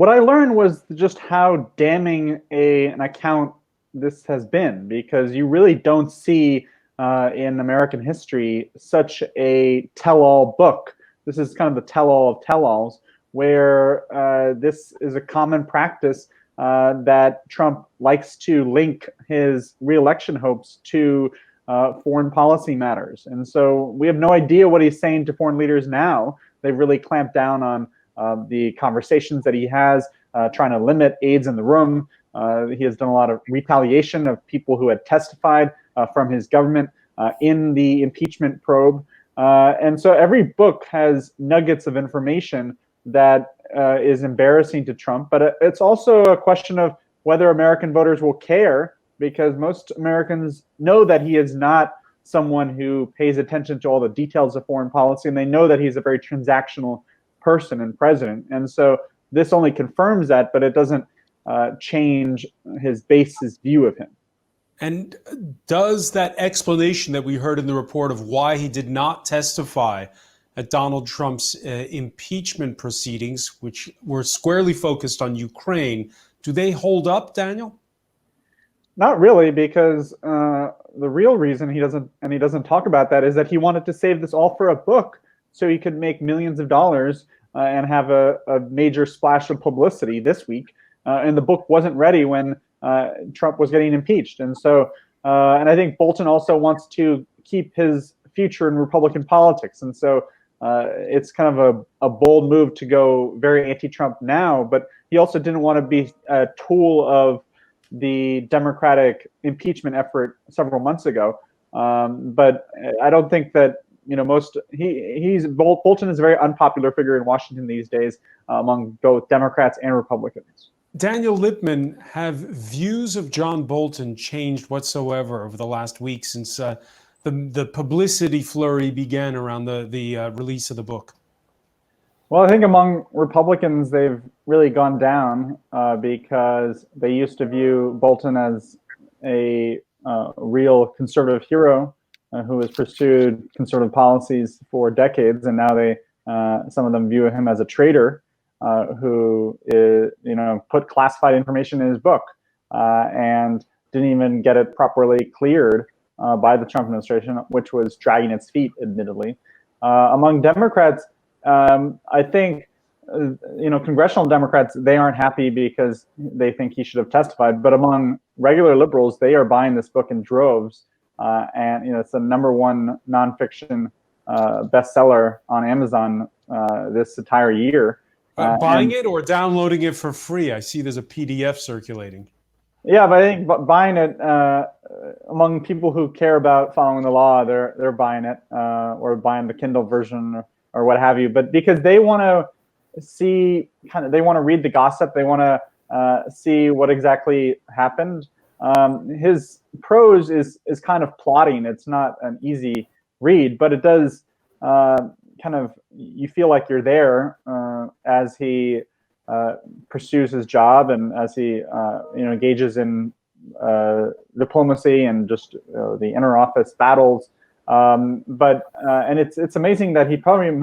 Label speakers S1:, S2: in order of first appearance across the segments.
S1: What I learned was just how damning an account this has been, because you really don't see in American history such a tell-all book. This is kind of the tell-all of tell-alls, where this is a common practice that Trump likes to link his reelection hopes to foreign policy matters. And so we have no idea what he's saying to foreign leaders now. They've really clamped down on the conversations that he has, trying to limit aides in the room. He has done a lot of retaliation of people who had testified from his government in the impeachment probe. And so every book has nuggets of information that is embarrassing to Trump, but it's also a question of whether American voters will care, because most Americans know that he is not someone who pays attention to all the details of foreign policy, and they know that he's a very transactional person and president. And so this only confirms that, but it doesn't change his base's view of him.
S2: And does that explanation that we heard in the report of why he did not testify at Donald Trump's impeachment proceedings, which were squarely focused on Ukraine, do they hold up, Daniel?
S1: Not really, because the real reason he doesn't talk about that is that he wanted to save this all for a book, so he could make millions of dollars and have a major splash of publicity this week. And the book wasn't ready when Trump was getting impeached. And so, and I think Bolton also wants to keep his future in Republican politics. And so it's kind of a bold move to go very anti-Trump now, but he also didn't want to be a tool of the Democratic impeachment effort several months ago. But I don't think that, Bolton is a very unpopular figure in Washington these days among both Democrats and Republicans.
S2: Daniel Lippman, have views of John Bolton changed whatsoever over the last week since the publicity flurry began around the release of the book?
S1: Well, I think among Republicans, they've really gone down because they used to view Bolton as a real conservative hero who has pursued conservative policies for decades, and now some of them view him as a traitor who put classified information in his book and didn't even get it properly cleared by the Trump administration, which was dragging its feet, admittedly. Among Democrats, I think, congressional Democrats, they aren't happy because they think he should have testified. But among regular liberals, they are buying this book in droves. And it's the #1 nonfiction bestseller on Amazon this entire year.
S2: Buying it or downloading it for free? I see there's a PDF circulating.
S1: Yeah, but I think buying it among people who care about following the law, they're buying it or buying the Kindle version or what have you. But because they want to see they want to read the gossip, they want to see what exactly happened. His prose is kind of plotting. It's not an easy read, but it does you feel like you're there as he pursues his job and as he engages in diplomacy and just the inner office battles. And it's amazing that he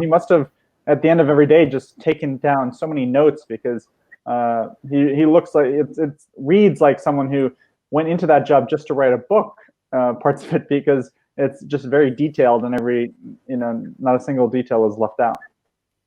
S1: must have at the end of every day just taken down so many notes, because he looks like it reads like someone who went into that job just to write a book, parts of it, because it's just very detailed and not a single detail is left out.